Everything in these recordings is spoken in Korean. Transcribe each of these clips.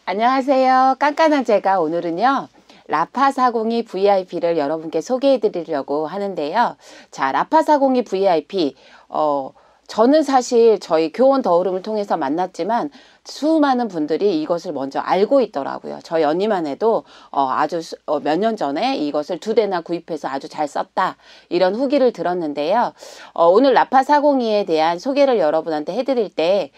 안녕하세요. 깐깐한 제가 오늘은요. 라파402 VIP를 여러분께 소개해 드리려고 하는데요. 자, 라파402 VIP 저는 사실 저희 교원 더오름을 통해서 만났지만 수많은 분들이 이것을 먼저 알고 있더라고요. 저희 언니만 해도 아주 몇 년 전에 이것을 2대나 구입해서 아주 잘 썼다 이런 후기를 들었는데요. 오늘 라파402에 대한 소개를 여러분한테 해드릴 때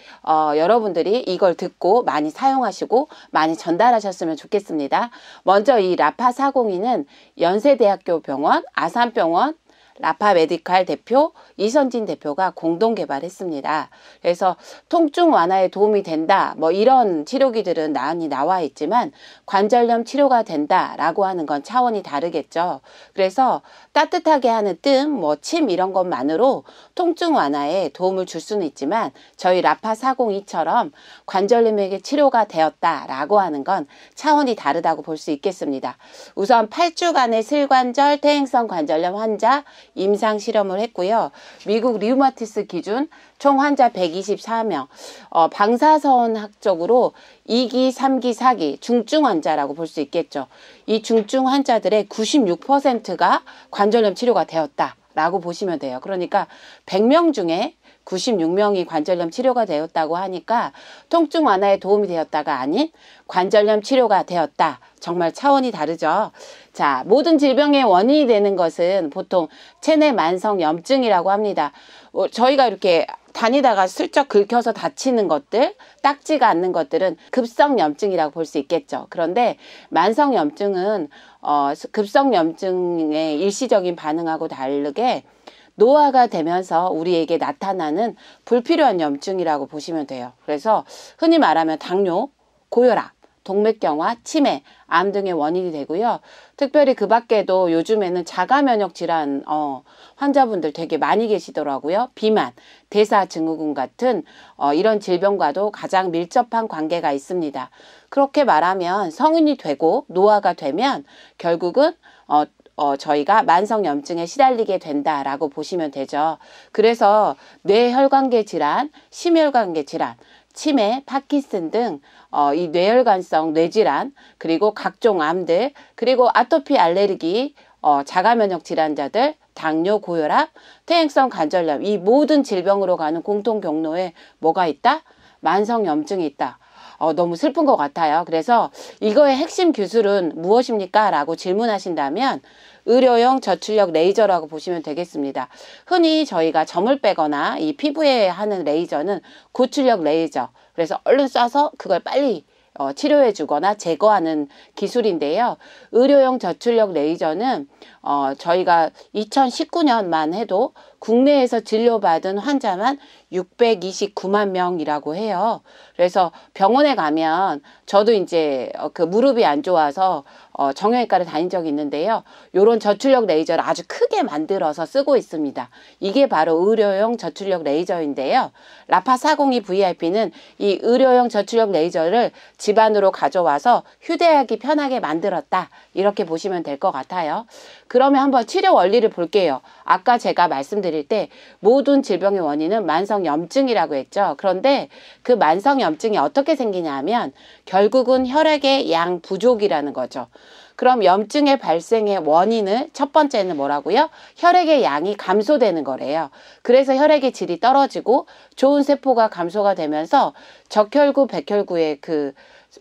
여러분들이 이걸 듣고 많이 사용하시고 많이 전달하셨으면 좋겠습니다. 먼저 이 라파402는 연세대학교 병원, 아산병원, 라파메디칼 대표 이선진 대표가 공동 개발했습니다. 그래서 통증 완화에 도움이 된다 뭐 이런 치료기들은 많이 나와 있지만 관절염 치료가 된다라고 하는 건 차원이 다르겠죠. 그래서 따뜻하게 하는 뜸, 뭐 침 이런 것만으로 통증 완화에 도움을 줄 수는 있지만 저희 라파402처럼 관절염에게 치료가 되었다라고 하는 건 차원이 다르다고 볼 수 있겠습니다. 우선 8주간의 슬관절 퇴행성 관절염 환자 임상 실험을 했고요. 미국 리우마티스 기준 총 환자 124명, 방사선학적으로 2기, 3기, 4기 중증 환자라고 볼 수 있겠죠. 이 중증 환자들의 96%가 관절염 치료가 되었다라고 보시면 돼요. 그러니까 100명 중에 96명이 관절염 치료가 되었다고 하니까 통증 완화에 도움이 되었다가 아닌 관절염 치료가 되었다. 정말 차원이 다르죠. 자, 모든 질병의 원인이 되는 것은 보통 체내 만성 염증이라고 합니다. 저희가 이렇게 다니다가 슬쩍 긁혀서 다치는 것들, 딱지가 않는 것들은 급성 염증이라고 볼 수 있겠죠. 그런데 만성 염증은 급성 염증의 일시적인 반응하고 다르게 노화가 되면서 우리에게 나타나는 불필요한 염증이라고 보시면 돼요. 그래서 흔히 말하면 당뇨, 고혈압, 동맥경화, 치매, 암 등의 원인이 되고요. 특별히 그 밖에도 요즘에는 자가면역 질환 환자분들 되게 많이 계시더라고요. 비만, 대사증후군 같은 이런 질병과도 가장 밀접한 관계가 있습니다. 그렇게 말하면 성인이 되고 노화가 되면 결국은 저희가 만성염증에 시달리게 된다라고 보시면 되죠. 그래서 뇌혈관계 질환, 심혈관계 질환, 치매, 파킨슨 등 이 뇌혈관성 뇌질환, 그리고 각종 암들, 그리고 아토피 알레르기, 자가면역 질환자들, 당뇨, 고혈압, 퇴행성 관절염 이 모든 질병으로 가는 공통 경로에 뭐가 있다? 만성염증이 있다. 너무 슬픈 것 같아요. 그래서 이거의 핵심 기술은 무엇입니까? 라고 질문하신다면 의료용 저출력 레이저라고 보시면 되겠습니다. 흔히 저희가 점을 빼거나 이 피부에 하는 레이저는 고출력 레이저. 그래서 얼른 쏴서 그걸 빨리 치료해 주거나 제거하는 기술인데요. 의료용 저출력 레이저는 저희가 2019년만 해도 국내에서 진료받은 환자만 629만 명이라고 해요. 그래서 병원에 가면 저도 이제 그 무릎이 안 좋아서 정형외과를 다닌 적이 있는데요. 요런 저출력 레이저를 아주 크게 만들어서 쓰고 있습니다. 이게 바로 의료용 저출력 레이저인데요. 라파402 VIP는 이 의료용 저출력 레이저를 집 안으로 가져와서 휴대하기 편하게 만들었다. 이렇게 보시면 될 것 같아요. 그러면 한번 치료 원리를 볼게요. 아까 제가 말씀드릴 때 모든 질병의 원인은 만성염증이라고 했죠. 그런데 그 만성염증이 어떻게 생기냐 하면 결국은 혈액의 양 부족이라는 거죠. 그럼 염증의 발생의 원인은 첫 번째는 뭐라고요? 혈액의 양이 감소되는 거래요. 그래서 혈액의 질이 떨어지고 좋은 세포가 감소가 되면서 적혈구, 백혈구의 그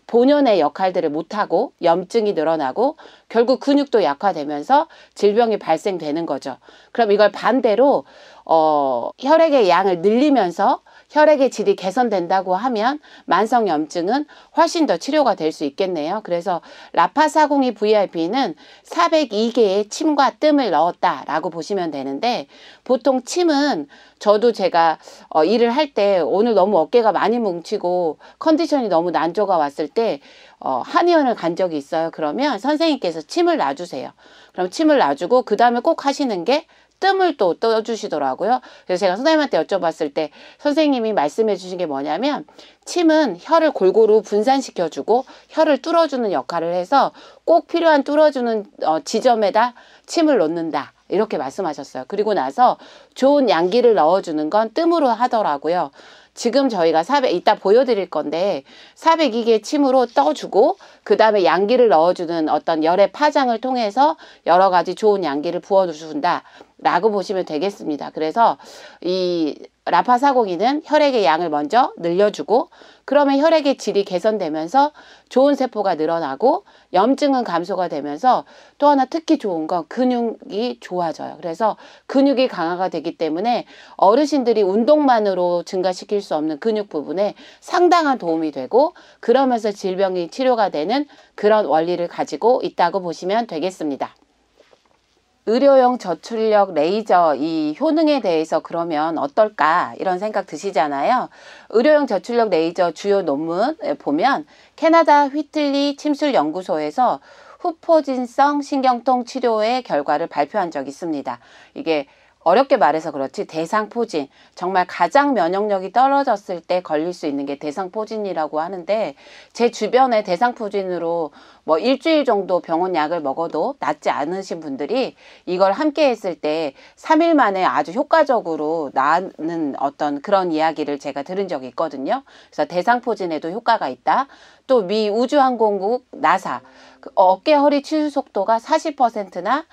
본연의 역할들을 못하고 염증이 늘어나고 결국 근육도 약화되면서 질병이 발생되는 거죠. 그럼 이걸 반대로 혈액의 양을 늘리면서 혈액의 질이 개선된다고 하면 만성염증은 훨씬 더 치료가 될 수 있겠네요. 그래서 라파402 VIP는 402개의 침과 뜸을 넣었다라고 보시면 되는데 보통 침은 저도 제가 일을 할 때 오늘 너무 어깨가 많이 뭉치고 컨디션이 너무 난조가 왔을 때 한의원을 간 적이 있어요. 그러면 선생님께서 침을 놔주세요. 그럼 침을 놔주고 그 다음에 꼭 하시는 게 뜸을 또 떠주시더라고요. 그래서 제가 선생님한테 여쭤봤을 때 선생님이 말씀해 주신 게 뭐냐면 침은 혈을 골고루 분산시켜주고 혈을 뚫어주는 역할을 해서 꼭 필요한 뚫어주는 지점에다 침을 놓는다. 이렇게 말씀하셨어요. 그리고 나서 좋은 양기를 넣어주는 건 뜸으로 하더라고요. 지금 저희가 이따 보여드릴 건데 402개 침으로 떠주고 그 다음에 양기를 넣어주는 어떤 열의 파장을 통해서 여러 가지 좋은 양기를 부어준다 라고 보시면 되겠습니다. 그래서 이 라파402는 혈액의 양을 먼저 늘려주고 그러면 혈액의 질이 개선되면서 좋은 세포가 늘어나고 염증은 감소가 되면서 또 하나 특히 좋은 건 근육이 좋아져요. 그래서 근육이 강화가 되기 때문에 어르신들이 운동만으로 증가시킬 수 없는 근육 부분에 상당한 도움이 되고 그러면서 질병이 치료가 되는 그런 원리를 가지고 있다고 보시면 되겠습니다. 의료용 저출력 레이저 이 효능에 대해서 그러면 어떨까 이런 생각 드시잖아요. 의료용 저출력 레이저 주요 논문 보면 캐나다 휘틀리 침술연구소에서 후포진성 신경통 치료의 결과를 발표한 적이 있습니다. 이게 어렵게 말해서 그렇지 대상포진, 정말 가장 면역력이 떨어졌을 때 걸릴 수 있는 게 대상포진이라고 하는데 제 주변에 대상포진으로 뭐 일주일 정도 병원 약을 먹어도 낫지 않으신 분들이 이걸 함께 했을 때 3일 만에 아주 효과적으로 나는 어떤 그런 이야기를 제가 들은 적이 있거든요. 그래서 대상포진에도 효과가 있다. 또 미 우주항공국 나사 어깨 허리 치유 속도가 40%나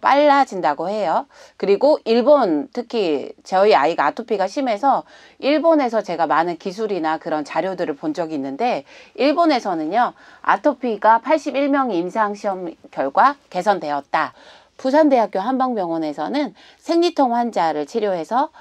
빨라진다고 해요. 그리고 일본 특히 저희 아이가 아토피가 심해서 일본에서 제가 많은 기술이나 그런 자료들을 본 적이 있는데 일본에서는요 아토피가 81명 임상시험 결과 개선되었다. 부산대학교 한방병원에서는 생리통 환자를 치료해서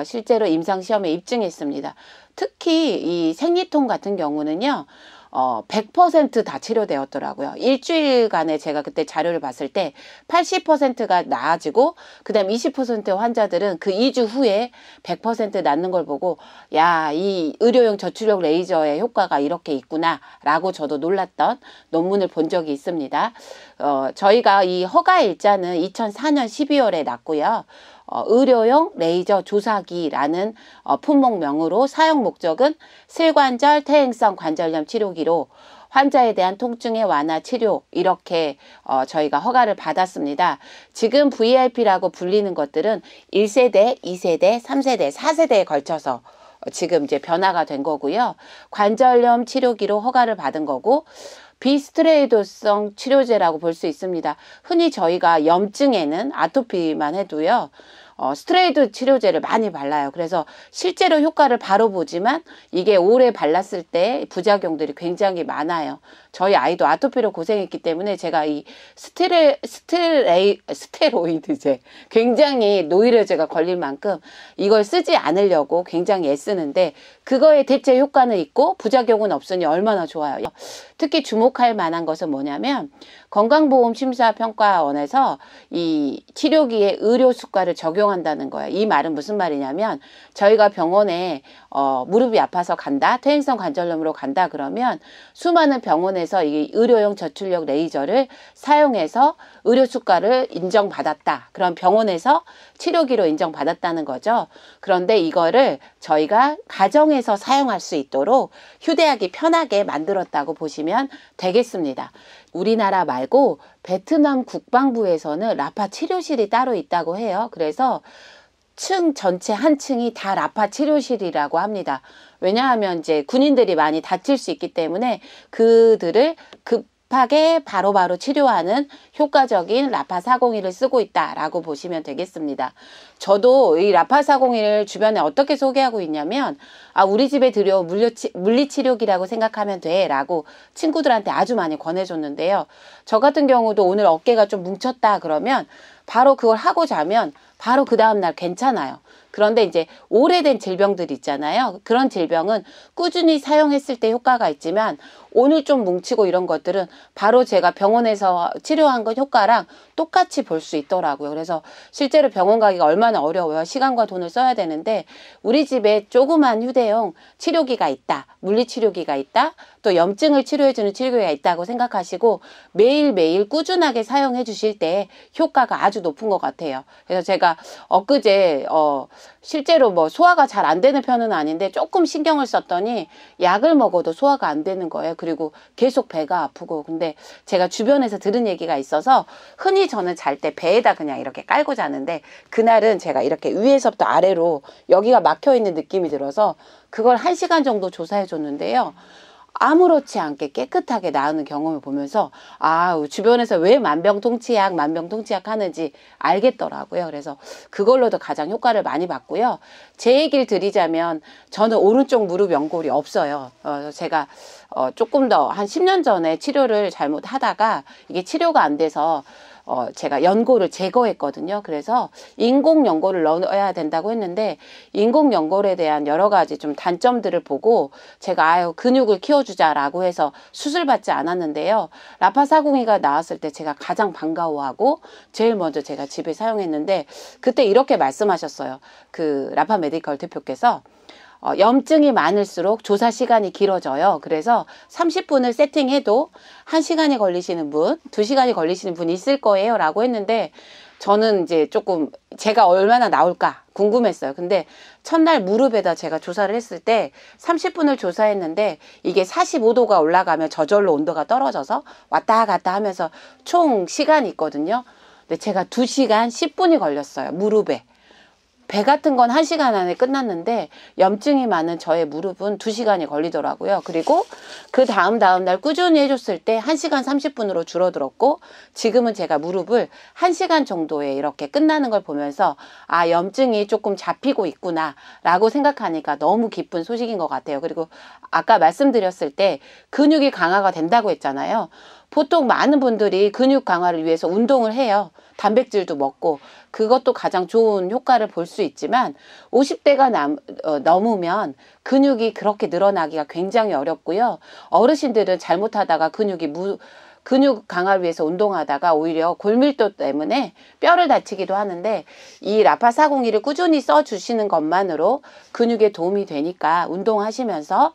실제로 임상시험에 입증했습니다. 특히 이 생리통 같은 경우는요 100% 다 치료되었더라고요. 일주일간에 제가 그때 자료를 봤을 때 80%가 나아지고 그 다음 20% 환자들은 그 2주 후에 100% 낫는 걸 보고 야, 이 의료용 저출력 레이저의 효과가 이렇게 있구나 라고 저도 놀랐던 논문을 본 적이 있습니다. 저희가 이 허가 일자는 2004년 12월에 났고요. 의료용 레이저 조사기라는 품목명으로 사용 목적은 슬관절 퇴행성 관절염 치료기로 환자에 대한 통증의 완화 치료 이렇게 저희가 허가를 받았습니다. 지금 VIP라고 불리는 것들은 1세대, 2세대, 3세대, 4세대에 걸쳐서 지금 이제 변화가 된 거고요. 관절염 치료기로 허가를 받은 거고 비스트레이도성 치료제라고 볼 수 있습니다. 흔히 저희가 염증에는 아토피만 해도요. 스트레이드 치료제를 많이 발라요. 그래서 실제로 효과를 바로 보지만 이게 오래 발랐을 때 부작용들이 굉장히 많아요. 저희 아이도 아토피로 고생했기 때문에 제가 이 스테로이드제 굉장히 노이로제가 걸릴 만큼 이걸 쓰지 않으려고 굉장히 애쓰는데 그거에 대체 효과는 있고 부작용은 없으니 얼마나 좋아요. 특히 주목할 만한 것은 뭐냐면 건강보험심사평가원에서 이 치료기에 의료수가를 적용한다는 거예요. 이 말은 무슨 말이냐면 저희가 병원에 무릎이 아파서 간다, 퇴행성 관절염으로 간다 그러면 수많은 병원에서 이 의료용 저출력 레이저를 사용해서 의료수가를 인정받았다. 그럼 병원에서 치료기로 인정받았다는 거죠. 그런데 이거를 저희가 가정에서 사용할 수 있도록 휴대하기 편하게 만들었다고 보시면 되겠습니다. 우리나라 말고 베트남 국방부에서는 라파 치료실이 따로 있다고 해요. 그래서 층 전체 한 층이 다 라파 치료실이라고 합니다. 왜냐하면 이제 군인들이 많이 다칠 수 있기 때문에 그들을 급하게 바로바로 치료하는 효과적인 라파401을 쓰고 있다라고 보시면 되겠습니다. 저도 이 라파401을 주변에 어떻게 소개하고 있냐면 우리 집에 들여온 물리치료기라고 생각하면 돼 라고 친구들한테 아주 많이 권해줬는데요. 저 같은 경우도 오늘 어깨가 좀 뭉쳤다 그러면 바로 그걸 하고 자면 바로 그 다음날 괜찮아요. 그런데 이제 오래된 질병들 있잖아요. 그런 질병은 꾸준히 사용했을 때 효과가 있지만 오늘 좀 뭉치고 이런 것들은 바로 제가 병원에서 치료한 것 효과랑 똑같이 볼 수 있더라고요. 그래서 실제로 병원 가기가 얼마나 어려워요. 시간과 돈을 써야 되는데 우리 집에 조그만 휴대용 치료기가 있다. 물리치료기가 있다. 또 염증을 치료해주는 치료기가 있다고 생각하시고 매일매일 꾸준하게 사용해 주실 때 효과가 아주 높은 것 같아요. 그래서 제가 제가 엊그제 실제로 뭐 소화가 잘 안 되는 편은 아닌데 조금 신경을 썼더니 약을 먹어도 소화가 안 되는 거예요. 그리고 계속 배가 아프고. 근데 제가 주변에서 들은 얘기가 있어서 흔히 저는 잘 때 배에다 그냥 이렇게 깔고 자는데 그날은 제가 이렇게 위에서부터 아래로 여기가 막혀 있는 느낌이 들어서 그걸 1시간 정도 조사해 줬는데요. 아무렇지 않게 깨끗하게 나오는 경험을 보면서 주변에서 왜 만병통치약 하는지 알겠더라고요. 그래서 그걸로도 가장 효과를 많이 봤고요. 제 얘기를 드리자면 저는 오른쪽 무릎 연골이 없어요. 제가 조금 더 한 10년 전에 치료를 잘못하다가 이게 치료가 안 돼서 제가 연골을 제거했거든요. 그래서 인공 연골을 넣어야 된다고 했는데 인공 연골에 대한 여러 가지 좀 단점들을 보고 제가 근육을 키워주자라고 해서 수술받지 않았는데요. 라파사공이가 나왔을 때 제가 가장 반가워하고 제일 먼저 제가 집에 사용했는데 그때 이렇게 말씀하셨어요. 그 라파 메디컬 대표께서 염증이 많을수록 조사 시간이 길어져요. 그래서 30분을 세팅해도 1시간이 걸리시는 분, 2시간이 걸리시는 분이 있을 거예요 라고 했는데 저는 이제 조금 제가 얼마나 나올까 궁금했어요. 근데 첫날 무릎에다 제가 조사를 했을 때 30분을 조사했는데 이게 45도가 올라가면 저절로 온도가 떨어져서 왔다 갔다 하면서 총 시간이 있거든요. 근데 제가 2시간 10분이 걸렸어요. 무릎에. 배 같은 건 1시간 안에 끝났는데 염증이 많은 저의 무릎은 2시간이 걸리더라고요. 그리고 그 다음 날 꾸준히 해줬을 때 1시간 30분으로 줄어들었고 지금은 제가 무릎을 1시간 정도에 이렇게 끝나는 걸 보면서 염증이 조금 잡히고 있구나 라고 생각하니까 너무 기쁜 소식인 것 같아요. 그리고 아까 말씀드렸을 때 근육이 강화가 된다고 했잖아요. 보통 많은 분들이 근육 강화를 위해서 운동을 해요. 단백질도 먹고 그것도 가장 좋은 효과를 볼 수 있지만 50대가 넘으면 근육이 그렇게 늘어나기가 굉장히 어렵고요. 어르신들은 잘못하다가 근육 강화를 위해서 운동하다가 오히려 골밀도 때문에 뼈를 다치기도 하는데 이 라파402를 꾸준히 써주시는 것만으로 근육에 도움이 되니까 운동하시면서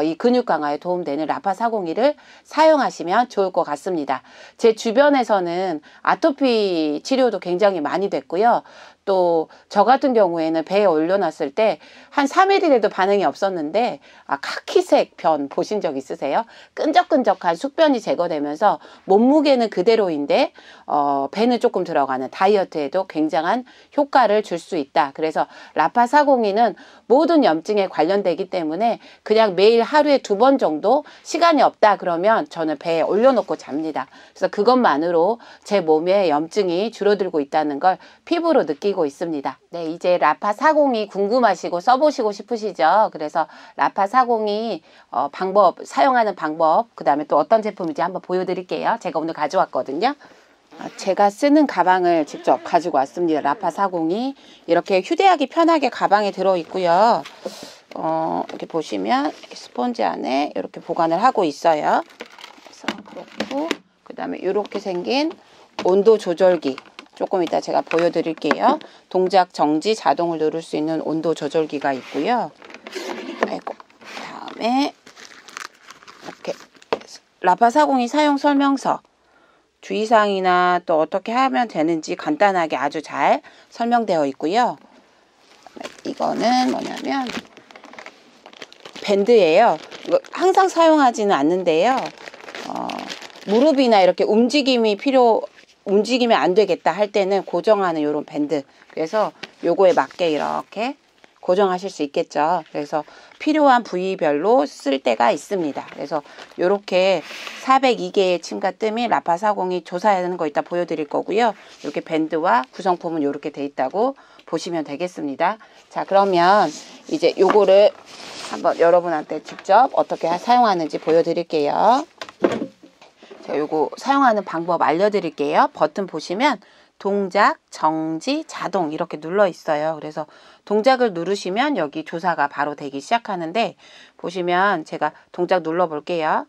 이 근육 강화에 도움되는 라파402를 사용하시면 좋을 것 같습니다. 제 주변에서는 아토피 치료도 굉장히 많이 됐고요. 또 저 같은 경우에는 배에 올려놨을 때 한 3일이라도 반응이 없었는데 카키색 변 보신 적 있으세요? 끈적끈적한 숙변이 제거되면서 몸무게는 그대로인데 배는 조금 들어가는 다이어트에도 굉장한 효과를 줄 수 있다. 그래서 라파402는 모든 염증에 관련되기 때문에 그냥 매일 하루에 2번 정도 시간이 없다 그러면 저는 배에 올려놓고 잡니다. 그래서 그것만으로 제 몸에 염증이 줄어들고 있다는 걸 피부로 느끼고 있습니다. 네, 이제 라파402 궁금하시고 써보시고 싶으시죠? 그래서 라파402 사용하는 방법, 그 다음에 또 어떤 제품인지 한번 보여드릴게요. 제가 오늘 가져왔거든요. 제가 쓰는 가방을 직접 가지고 왔습니다. 라파402 이렇게 휴대하기 편하게 가방에 들어있고요. 이렇게 보시면 이렇게 스펀지 안에 이렇게 보관을 하고 있어요. 그래서 그렇고 그 다음에 이렇게 생긴 온도 조절기 조금 이따 제가 보여드릴게요. 동작 정지 자동을 누를 수 있는 온도 조절기가 있고요. 다음에 이렇게 라파402 사용 설명서 주의사항이나 또 어떻게 하면 되는지 간단하게 아주 잘 설명되어 있고요. 이거는 뭐냐면 밴드예요. 이거 항상 사용하지는 않는데요. 무릎이나 이렇게 움직임이 안 되겠다 할 때는 고정하는 이런 밴드. 그래서 요거에 맞게 이렇게 고정하실 수 있겠죠. 그래서 필요한 부위별로 쓸 때가 있습니다. 그래서 이렇게 402개의 침과뜸이 라파402 조사하는 거 이따 보여드릴 거고요. 이렇게 밴드와 구성품은 이렇게 돼 있다고 보시면 되겠습니다. 자, 그러면 이제 요거를 한번 여러분한테 직접 어떻게 사용하는지 보여드릴게요. 자, 요거 사용하는 방법 알려드릴게요. 버튼 보시면 동작, 정지, 자동 이렇게 눌러 있어요. 그래서 동작을 누르시면 여기 조사가 바로 되기 시작하는데 보시면 제가 동작 눌러 볼게요.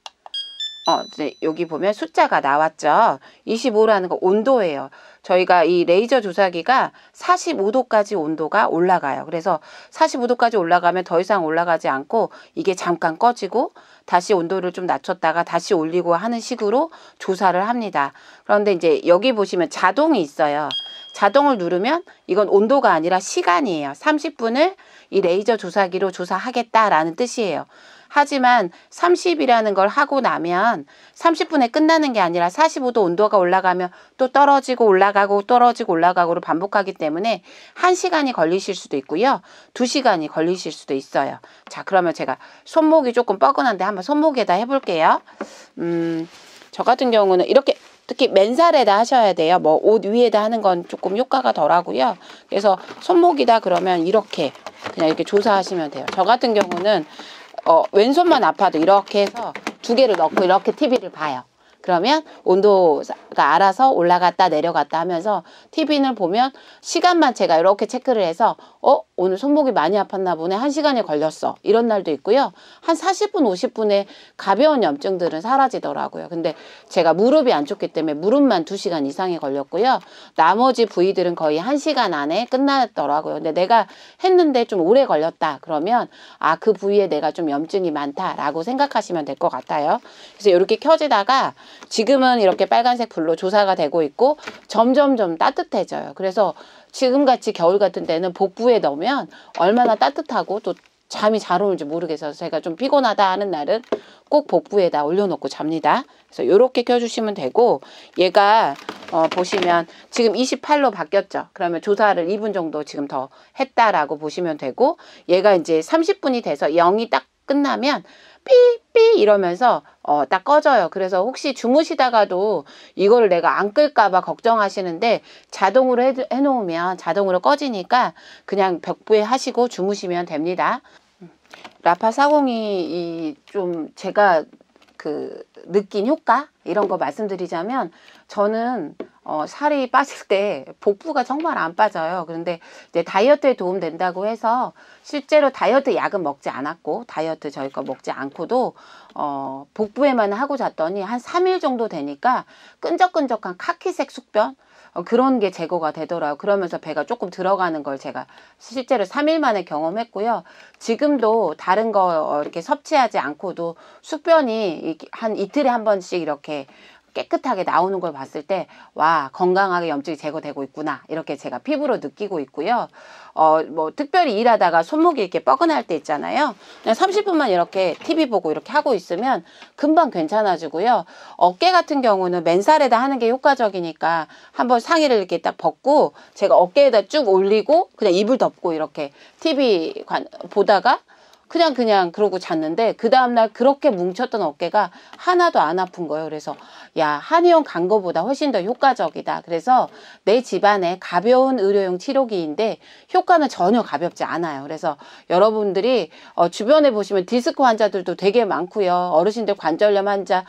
여기 보면 숫자가 나왔죠. 25라는 거 온도예요. 저희가 이 레이저 조사기가 45도까지 온도가 올라가요. 그래서 45도까지 올라가면 더 이상 올라가지 않고 이게 잠깐 꺼지고 다시 온도를 좀 낮췄다가 다시 올리고 하는 식으로 조사를 합니다. 그런데 이제 여기 보시면 자동이 있어요. 자동을 누르면 이건 온도가 아니라 시간이에요. 30분을 이 레이저 조사기로 조사하겠다라는 뜻이에요. 하지만 30이라는 걸 하고 나면 30분에 끝나는 게 아니라 45도 온도가 올라가면 또 떨어지고 올라가고 떨어지고 올라가고를 반복하기 때문에 1시간이 걸리실 수도 있고요. 2시간이 걸리실 수도 있어요. 자, 그러면 제가 손목이 조금 뻐근한데 한번 손목에다 해볼게요. 저 같은 경우는 이렇게 특히 맨살에다 하셔야 돼요. 뭐 옷 위에다 하는 건 조금 효과가 덜하고요. 그래서 손목이다 그러면 이렇게 그냥 이렇게 조사하시면 돼요. 저 같은 경우는 왼손만 아파도 이렇게 해서 2개를 넣고 이렇게 TV를 봐요. 그러면 온도가 알아서 올라갔다 내려갔다 하면서 TV를 보면 시간만 제가 이렇게 체크를 해서 오늘 손목이 많이 아팠나 보네. 1시간이 걸렸어. 이런 날도 있고요. 한 40분, 50분에 가벼운 염증들은 사라지더라고요. 근데 제가 무릎이 안 좋기 때문에 무릎만 2시간 이상이 걸렸고요. 나머지 부위들은 거의 1시간 안에 끝났더라고요. 근데 내가 했는데 좀 오래 걸렸다. 그러면 그 부위에 내가 좀 염증이 많다라고 생각하시면 될 것 같아요. 그래서 이렇게 켜지다가 지금은 이렇게 빨간색 불로 조사가 되고 있고 점점점 따뜻해져요. 그래서 지금같이 겨울 같은 때는 복부에 넣으면 얼마나 따뜻하고 또 잠이 잘 오는지 모르겠어서 제가 좀 피곤하다 하는 날은 꼭 복부에다 올려놓고 잡니다. 그래서 이렇게 켜주시면 되고 얘가 보시면 지금 28로 바뀌었죠. 그러면 조사를 2분 정도 지금 더 했다라고 보시면 되고 얘가 이제 30분이 돼서 0이 딱 끝나면 삐삐 이러면서 딱 꺼져요. 그래서 혹시 주무시다가도 이거를 내가 안 끌까봐 걱정하시는데 자동으로 해놓으면 자동으로 꺼지니까 그냥 벽부에 하시고 주무시면 됩니다. 라파 40이 좀 제가 느낀 효과 이런 거 말씀드리자면 저는 살이 빠질 때 복부가 정말 안 빠져요. 그런데 이제 다이어트에 도움 된다고 해서 실제로 다이어트 약은 먹지 않았고 다이어트 저희 거 먹지 않고도 복부에만 하고 잤더니 한 3일 정도 되니까 끈적끈적한 카키색 숙변 그런 게 제거가 되더라고요. 그러면서 배가 조금 들어가는 걸 제가 실제로 3일 만에 경험했고요. 지금도 다른 거 이렇게 섭취하지 않고도 숙변이 한 이틀에 한 번씩 이렇게 깨끗하게 나오는 걸 봤을 때 와 건강하게 염증이 제거되고 있구나 이렇게 제가 피부로 느끼고 있고요. 뭐 특별히 일하다가 손목이 이렇게 뻐근할 때 있잖아요. 그냥 30분만 이렇게 TV 보고 이렇게 하고 있으면 금방 괜찮아지고요. 어깨 같은 경우는 맨살에다 하는 게 효과적이니까 한번 상의를 이렇게 딱 벗고 제가 어깨에다 쭉 올리고 그냥 이불 덮고 이렇게 TV 보다가 그냥 그러고 잤는데 그 다음날 그렇게 뭉쳤던 어깨가 하나도 안 아픈 거예요. 그래서 야 한의원 간 거보다 훨씬 더 효과적이다. 그래서 내 집안에 가벼운 의료용 치료기인데 효과는 전혀 가볍지 않아요. 그래서 여러분들이 주변에 보시면 디스크 환자들도 되게 많고요. 어르신들 관절염 환자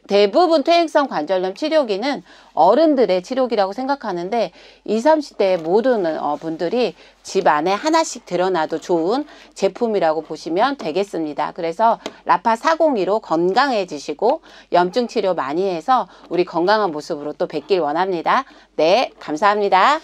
대부분 퇴행성 관절염 치료기는 어른들의 치료기라고 생각하는데 20, 30대 모든 분들이 집 안에 하나씩 들여놔도 좋은 제품이라고 보시면 되겠습니다. 그래서 라파 402로 건강해지시고 염증 치료 많이 해서 우리 건강한 모습으로 또 뵙길 원합니다. 네, 감사합니다.